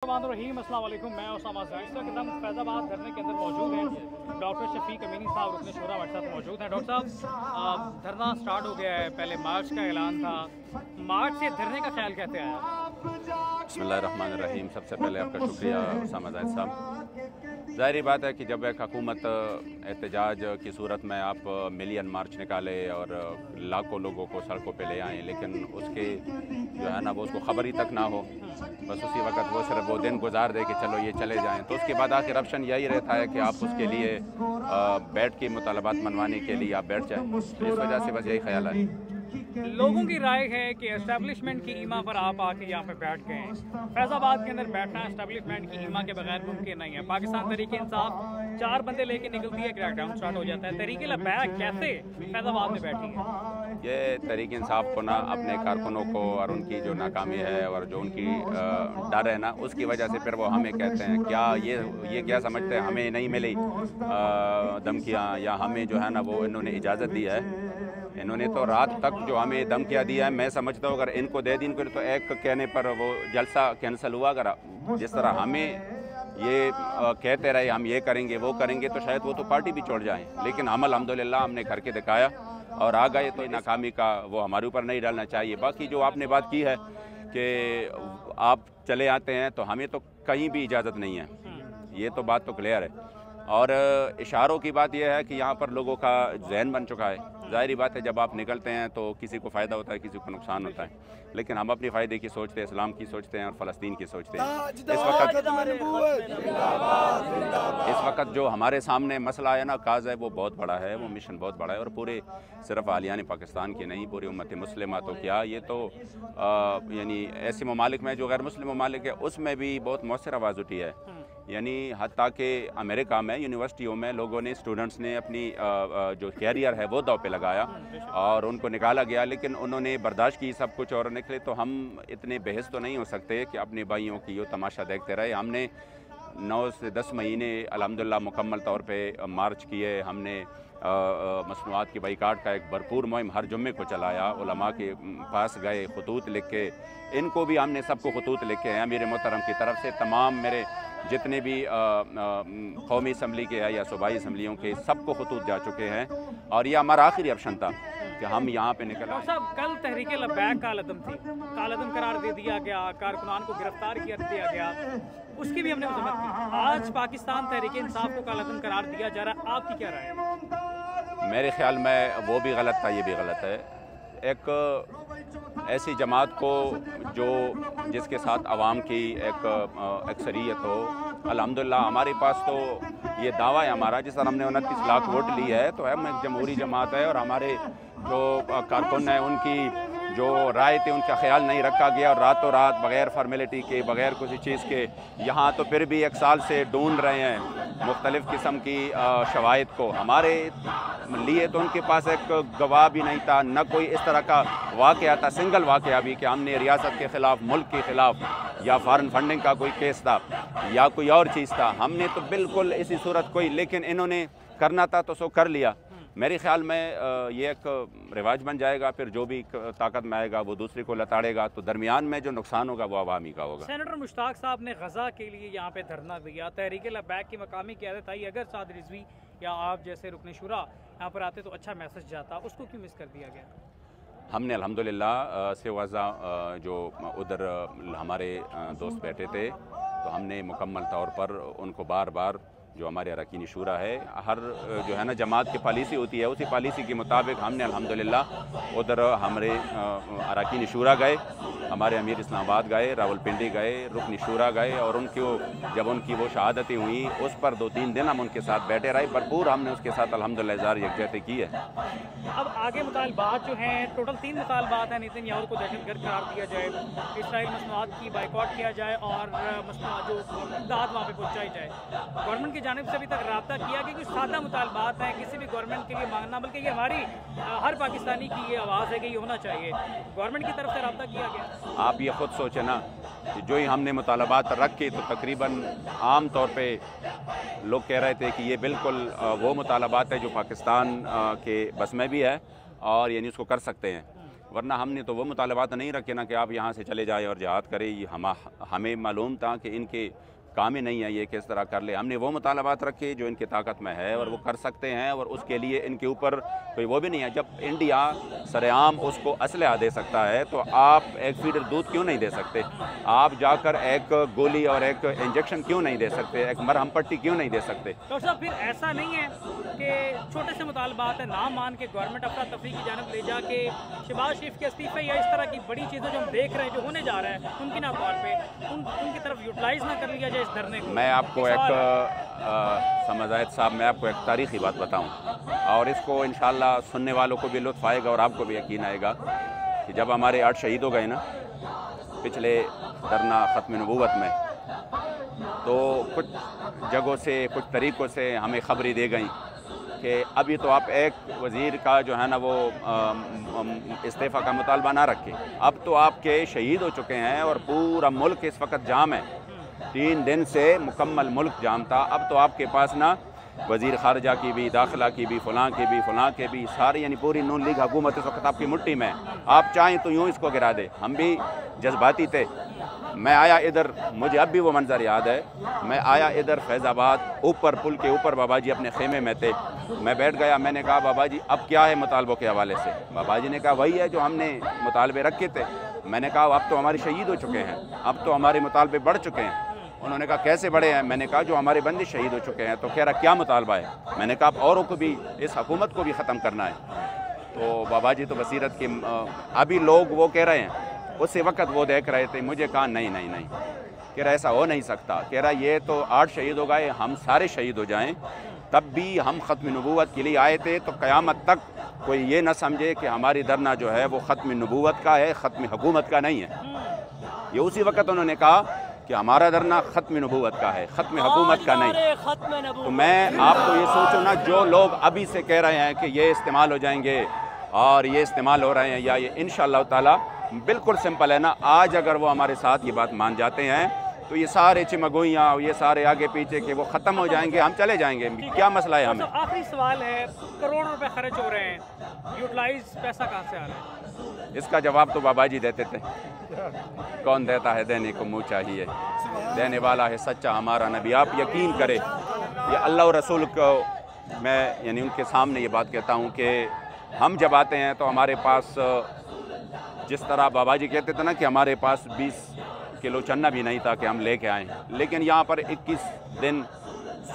रहीम अस्सलाम वालेकुम। मैं उसामा ज़ैद इस वक्त हम फैज़ाबाद धरने के अंदर मौजूद हैं। डॉक्टर शफीक अमीनी साहब रुकने शूरा हमारे साथ मौजूद हैं। डॉक्टर साहब, धरना स्टार्ट हो गया है, पहले मार्च का ऐलान था, मार्च से धरने का ख्याल कैसे आया? बिस्मिल्लाहिर्रहमानिर्रहीम। सबसे पहले आपका शुक्रिया उसामा ज़ैद साहब। ज़ाहिर बात है कि जब एक हुकूमत एहतजाज की सूरत में आप मिलियन मार्च निकाले और लाखों लोगों को सड़कों पे ले आएँ, लेकिन उसके जो है ना वो उसको ख़बर ही तक ना हो, बस उसी वक्त वो सिर्फ वो दिन गुजार दे कि चलो ये चले जाएं, तो उसके बाद आखिर ऑप्शन यही रहता है कि आप उसके लिए बैठ के मुतालबात मनवाने के लिए आप बैठ जाएँ। तो इस वजह से बस यही ख्याल है। लोगों की राय है कि एस्टेब्लिशमेंट की ईमा पर आप आके यहाँ पे बैठ गए हैं। फैज़ाबाद के अंदर बैठना एस्टेब्लिशमेंट की ईमा के बगैर मुमकिन नहीं है। पाकिस्तान तहरीक इंसाफ 4 बंदे लेके निकलती है, क्रैकडाउन स्टार्ट हो जाता है। तहरीक लबैक कैसे फैज़ाबाद में बैठी है? ये तहरीक इंसाफ को ना अपने कारकुनों को और उनकी जो नाकामी है और जो उनकी डर है ना, उसकी वजह से फिर वो हमें कहते हैं क्या ये क्या समझते हैं हमें नहीं मिली धमकियाँ, या हमें जो है ना वो इन्होंने इजाज़त दी है। इन्होंने तो रात तक जो हमें धमकियाँ दी है, मैं समझता हूँ अगर इनको दे दी इनको तो एक कहने पर वो जलसा कैंसिल हुआ। अगर जिस तरह हमें ये कहते रहे हम ये करेंगे वो करेंगे, तो शायद वो तो पार्टी भी छोड़ जाएं, लेकिन हम अल्हम्दुलिल्लाह हमने करके दिखाया और आ गए। तो नाकामी का वो हमारे ऊपर नहीं डालना चाहिए। बाकी जो आपने बात की है कि आप चले आते हैं, तो हमें तो कहीं भी इजाज़त नहीं है, ये तो बात तो क्लियर है। और इशारों की बात यह है कि यहाँ पर लोगों का जहन बन चुका है। ज़ाहिर बात है जब आप निकलते हैं तो किसी को फ़ायदा होता है, किसी को नुकसान होता है, लेकिन हम अपनी फ़ायदे की सोचते हैं, इस्लाम की सोचते हैं और फ़लस्तीन की सोचते हैं। इस वक्त जो हमारे सामने मसला है ना, काज है, वो बहुत बड़ा है, वो मिशन बहुत बड़ा है और पूरे सिर्फ आलियान पाकिस्तान की नहीं, पूरी उम्मत मुस्लिमा तो क्या ये तो यानी ऐसे ममालिक में जो गैर मुस्लिम ममालिक है उसमें भी बहुत मौसर आवाज़ उठी है। यानी हत्ता कि अमेरिका में यूनिवर्सिटियों में लोगों ने स्टूडेंट्स ने अपनी जो कैरियर है वो दाव पे लगाया और उनको निकाला गया, लेकिन उन्होंने बर्दाश्त की सब कुछ और निकले। तो हम इतने बहस तो नहीं हो सकते कि अपने भाइयों की ये तमाशा देखते रहे। हमने 9 से 10 महीने अल्हम्दुलिल्लाह मुकम्मल तौर पे मार्च किए। हमने मसनूआत की बाइकाट का एक भरपूर मुहिम हर जुम्मे को चलाया, उलमा के पास गए, खतूत लिख के, इनको भी हमने सबको खतूत लिखे हैं अमीर मोहतरम की तरफ से। तमाम मेरे जितने भी कौमी असम्बली के हैं या सूबाई असम्बलियों के सबको खतूत जा चुके हैं और ये हमारा आखिरी ऑप्शन था कि हम यहाँ पे निकल आए। साहब, कल तहरीक लबैक कालअदम थी, कालअदम करार दे दिया गया, कारकुनान को गिरफ्तार किया दिया गया, उसकी भी हमने मजम्मत की। आज पाकिस्तान तहरीक इंसाफ को कालअदम करार दिया जा रहा है, आपकी क्या राय है? मेरे ख्याल में वो भी गलत था, ये भी गलत है। एक ऐसी जमात को जो जिसके साथ आवाम की एक अक्सरियत हो, अल्हम्दुलिल्लाह हमारे पास तो ये दावा है हमारा, जिस तरह हमने 29 लाख वोट ली है, तो हम एक जमहूरी जमात है और हमारे जो कारकुन हैं उनकी जो राय थी उनका ख्याल नहीं रखा गया और रातों रात बग़ैर फॉर्मेलिटी के, बग़ैर किसी चीज़ के यहाँ तो फिर भी 1 साल से ढूंढ रहे हैं मुख्तलिफ़ किस्म की शवाहिद को। हमारे लिए तो उनके पास एक गवाह भी नहीं था, न कोई इस तरह का वाक़या था, सिंगल वाक़या भी कि हमने रियासत के ख़िलाफ़, मुल्क के ख़िलाफ़ या फॉरेन फंडिंग का कोई केस था या कोई और चीज़ था। हमने तो बिल्कुल इसी सूरत कोई, लेकिन इन्होंने करना था तो सो कर लिया। मेरे ख्याल में ये एक रिवाज बन जाएगा, फिर जो भी ताकत में आएगा वो दूसरे को लताड़ेगा, तो दरमियान में जो नुकसान होगा वो अवामी का होगा। सेनेटर मुश्ताक साहब ने गज़ा के लिए यहाँ पे धरना दिया, तहरीक लबैक की मकामी क़यादत आई, अगर साद रिजवी या आप जैसे रुकन शुरा यहाँ पर आते तो अच्छा मैसेज जाता, उसको क्यों मिस कर दिया गया? हमने अल्हम्दुलिल्लाह से वज़ा जो उधर हमारे दोस्त बैठे थे, तो हमने मुकम्मल तौर पर उनको बार बार जो हमारे अरकान शूरा है, हर जो है ना जमात की पॉलिसी होती है, उसी पॉलिसी के मुताबिक हमने अल्हम्दुलिल्लाह उधर हमारे अरकान शूरा गए, हमारे अमीर इस्लामाबाद गए, रावलपिंडी गए, रुकन शूरा गए और जब उनकी वो शहादतें हुई उस पर 2-3 दिन हम उनके साथ बैठे रहे, भरपूर हमने उसके साथ अल्हम्दुलिल्लाह इज़हार यकजहती की है। अब आगे मुतालबात जो हैं, टोटल 3 मुतालबात हैं। नेतन्याहू को दहशतगर्द करार दिया जाए, इसराइल मसनूआत की बाइकआउट किया जाए और मसनूआत जो इमदाद वहाँ पर पहुँचाई जाए। गवर्नमेंट की जानिब से अभी तक रब्ता किया कि कुछ सादा मुतालबात हैं, किसी भी गवर्नमेंट के लिए मांगना, बल्कि ये हमारी हर पाकिस्तानी की ये आवाज़ है कि ये होना चाहिए, गवर्नमेंट की तरफ से रब्ता किया गया। आप ये ख़ुद सोचें ना कि जो ही हमने मुतालबात रखे तो तकरीबन आम तौर पे लोग कह रहे थे कि ये बिल्कुल वो मुतालबात है जो पाकिस्तान के बस में भी है और यानी उसको कर सकते हैं। ورنہ ہم نے تو وہ مطالبات نہیں رکھے نا کہ آپ یہاں سے چلے جائیں اور جہاد کریں. یہ ہمیں معلوم تھا کہ ان کے کام ہی نہیں ہے یہ کس طرح کر لے. ہم نے وہ مطالبات رکھے جو ان کی طاقت میں ہے اور وہ کر سکتے ہیں, اور اس کے لیے ان کے اوپر کوئی وہ بھی نہیں ہے. جب انڈیا سرعام اس کو اسلحہ دے سکتا ہے تو آپ ایک فیڈر دودھ کیوں نہیں دے سکتے؟ آپ جا کر ایک گولی اور ایک انجیکشن کیوں نہیں دے سکتے؟ ایک مرہم پٹی کیوں نہیں دے سکتے؟ ڈاکٹر صاحب پھر ایسا نہیں ہے کہ چھوٹے سے مطالبات ہیں نہ مان کے گورنمنٹ افراتفری کی جانب لے جا کے شہباز شریف کے استعفے یا اس طرح کی بڑی چیزیں جو ہم دیکھ رہے ہیں جو ہونے جا رہا ہے ممکنہ طور پہ ان کی طرف یوٹیلائز نہ کر لیا جائے اس دھرنے کو؟ میں آپ کو ایک سمجھائد صاحب میں آپ کو ایک تاریخی بات بتاؤں, اور اس کو انشاءاللہ سننے والوں کو بھی لطف آئے گا اور آپ کو بھی یقین آئے گا کہ جب ہمارے 8 شہید ہو گئے نا پچھلے دھرنا ختم نبوت میں, تو کچھ جگہوں سے کچھ طریقوں سے ہمیں خبریں دے گئیں کہ ابھی تو آپ ایک وزیر کا جو ہے نا وہ استعفیٰ کا مطالبہ نہ رکھیں, اب تو آپ کے شہید ہو چکے ہیں اور پورا ملک اس وقت جام ہے. 3 دن سے مکمل ملک جام تھا. اب تو آپ کے پاس نا وزیر خارجہ کی بھی, داخلہ کی بھی, فلاں کے بھی ساری یعنی پوری نون لیگ حکومت اس وقت آپ کی مٹھی میں. آپ چاہیں تو یوں اس کو گرا دے. ہم بھی جذباتی تھے. میں آیا ادھر, مجھے اب بھی وہ منظر یاد ہے, میں آیا ادھر فیض آباد اوپر پل کے اوپر بابا جی اپنے خیمے میں تھے. میں بیٹھ گیا, میں نے کہا بابا جی اب کیا ہے مطالبوں کے حوالے سے؟ بابا جی نے کہا وہی ہے جو ہم نے مطالبے رکھے تھے. میں نے کہا اب تو ہمارے شہید ہو چکے ہیں, اب تو ہمارے مطالبے بڑھ چکے ہیں. انہوں نے کہا کیسے بڑے ہیں؟ میں نے کہا جو ہمارے بندے شہید ہو چکے ہیں. تو کہہ رہا کیا مطالبہ ہے؟ میں نے کہا اب اوروں کو بھی, اس حکومت کو بھی ختم کرنا ہے. تو بابا جی تو بصیرت کی, ابھی لوگ وہ کہہ رہے ہیں, اسی وقت وہ دیکھ رہے تھے. مجھے کہا نہیں کہہ رہا ایسا ہو نہیں سکتا. کہہ رہا یہ تو 8 شہید ہو گئے, ہم سارے شہید ہو جائیں تب بھی ہم ختم نبوت کے لیے آئے تھے. تو قیامت تک کوئی یہ نہ سمجھے کہ ہماری دھرنا جو ہے وہ ختم نبوت کا ہے, ختم حکومت کا نہیں ہے. یہ اسی وقت انہوں نے کہا کہ ہمارا دھرنا ختم نبوت کا ہے, ختم حکومت کا نہیں. تو میں آپ کو یہ سوچوں نا, جو لوگ ابھی سے کہہ رہے ہیں کہ یہ استعمال ہو جائیں گے اور یہ استعمال ہو رہے ہیں یا یہ انشاءاللہ تعالی بالکل سمپل ہے نا. آج اگر وہ ہمارے ساتھ یہ بات مان جاتے ہیں تو یہ سارے چمگوئیاں, یہ سارے آگے پیچھے کہ وہ ختم ہو جائیں گے, ہم چلے جائیں گے. کیا مسئلہ ہے ہمیں؟ آخری سوال ہے, کروڑوں روپے خرچ ہو رہے ہیں, یوٹیلائز پیسہ کہاں سے آ رہا ہے؟ اس کا جواب تو بابا جی دیتے تھے. کون دیتا ہے دینے کو منہ چاہیے, دینے والا ہے سچا ہمارا نبی. آپ یقین کرے, یہ اللہ اور رسول کو میں یعنی ان کے سامنے یہ بات کہتا ہوں کہ ہم جب آتے ہیں تو ہمارے پاس جس طرح بابا جی کہتے تھے نا کہ ہمارے پاس 20 کلو چنا بھی نہیں تھا کہ ہم لے کے آئیں, لیکن یہاں پر 21 دن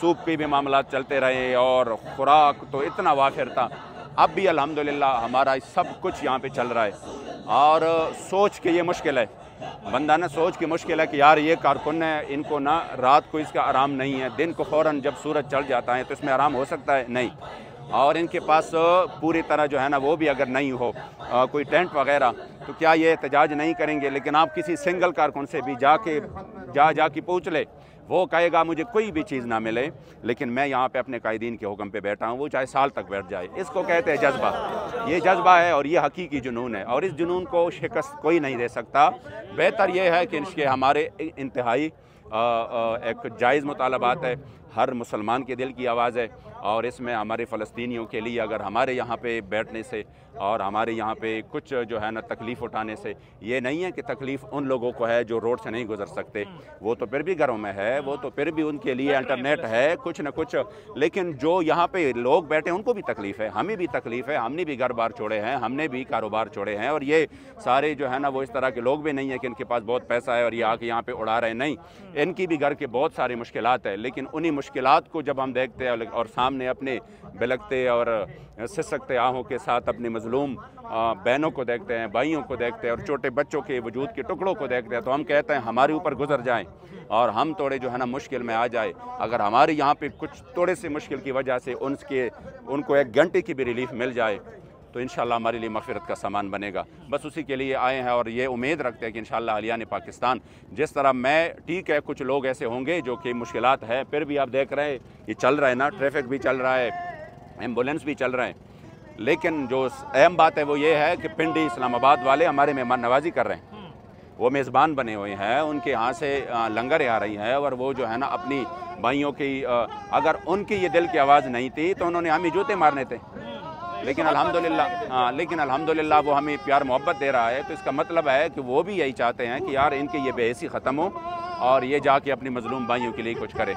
سوپ کے بھی معاملات چلتے رہے اور خوراک تو اتنا وافر تھا. اب بھی الحمدللہ ہمارا سب کچھ یہاں پہ چل رہا ہے. اور سوچ کے یہ مشکل ہے, بندہ نا سوچ کے مشکل ہے کہ یار یہ کارکن ہے, ان کو نا رات کو اس کا آرام نہیں ہے, دن کو فوراً جب سورج چڑھ جاتا ہے تو اس میں آرام ہو سکتا ہے نہیں. اور ان کے پاس پوری طرح جو ہے نا وہ بھی اگر نہیں ہو کوئی ٹینٹ وغیرہ تو کیا یہ احتجاج نہیں کریں گے؟ لیکن آپ کسی سنگل کارکن سے بھی جا کے پوچھ لے, وہ کہے گا مجھے کوئی بھی چیز نہ ملے لیکن میں یہاں پہ اپنے قائدین کے حکم پہ بیٹھا ہوں, وہ چاہے سال تک بیٹھ جائے. اس کو کہتے ہیں جذبہ. یہ جذبہ ہے اور یہ حقیقی جنون ہے, اور اس جنون کو شکست کوئی نہیں دے سکتا. بہتر یہ ہے کہ اس کے ہمارے انتہائی ایک جائز مطالبات ہے, ہر مسلمان کے دل کی آواز ہے, اور اس میں ہمارے فلسطینیوں کے لیے اگر ہمارے یہاں پہ بیٹھنے سے اور ہمارے یہاں پہ کچھ جو ہے نا تکلیف اٹھانے سے, یہ نہیں ہے کہ تکلیف ان لوگوں کو ہے جو روڈ سے نہیں گزر سکتے, وہ تو پھر بھی گھروں میں ہے, وہ تو پھر بھی ان کے لیے انٹرنیٹ ہے کچھ نہ کچھ, لیکن جو یہاں پہ لوگ بیٹھے ہیں ان کو بھی تکلیف ہے, ہمیں بھی تکلیف ہے, ہم نے بھی گھر بار چھوڑے ہیں, ہم نے بھی کاروبار چھوڑے ہیں. اور یہ سارے جو ہے نا وہ اس طرح کے لوگ بھی نہیں ہیں کہ ان کے پاس بہت پیسہ ہے اور یہ آ کے یہاں پہ اڑا رہے ہیں, نہیں, ان کی بھی گھر کے بہت ساری مشکلات ہیں. لیکن انہی مشکلات کو جب ہم دیکھتے ہیں اور سامنے اپنے بلکتے اور سسکتے آہوں کے ساتھ اپنے مظلوم بہنوں کو دیکھتے ہیں, بھائیوں کو دیکھتے ہیں اور چھوٹے بچوں کے وجود کے ٹکڑوں کو دیکھتے ہیں, تو ہم کہتے ہیں ہمارے اوپر گزر جائیں اور ہم تھوڑے جو ہے نا مشکل میں آ جائے. اگر ہمارے یہاں پہ کچھ تھوڑے سے مشکل کی وجہ سے ان کو 1 گھنٹے کی بھی ریلیف مل جائے تو انشاءاللہ ہمارے لیے مغفرت کا سامان بنے گا. بس اسی کے لیے آئے ہیں اور یہ امید رکھتے ہیں کہ انشاءاللہ اہلیان پاکستان جس طرح میں, ٹھیک ہے کچھ لوگ ایسے ہوں گے جو کہ مشکلات ہے, پھر بھی آپ دیکھ رہے ہیں یہ چل رہا ہے نا, ٹریفک بھی چل رہا ہے, ایمبولینس بھی چل رہے ہیں, لیکن جو اہم بات ہے وہ یہ ہے کہ پنڈی اسلام آباد والے ہمارے مہمان نوازی کر رہے ہیں, وہ میزبان بنے ہوئے ہیں, ان کے ہاں سے لنگر آ رہی ہے, اور وہ جو ہے نا اپنی بھائیوں کی, اگر ان کی یہ دل کی آواز نہیں تھی تو انہوں نے ہمیں جوتے مارنے تھے. लेकिन अल्हम्दुलिल्लाह वो हमें प्यार मोहब्बत दे रहा है, तो इसका मतलब है कि वो भी यही चाहते हैं कि यार इनके ये बेहसी ख़त्म हो और ये जाके अपनी मज़लूम भाइयों के लिए कुछ करे।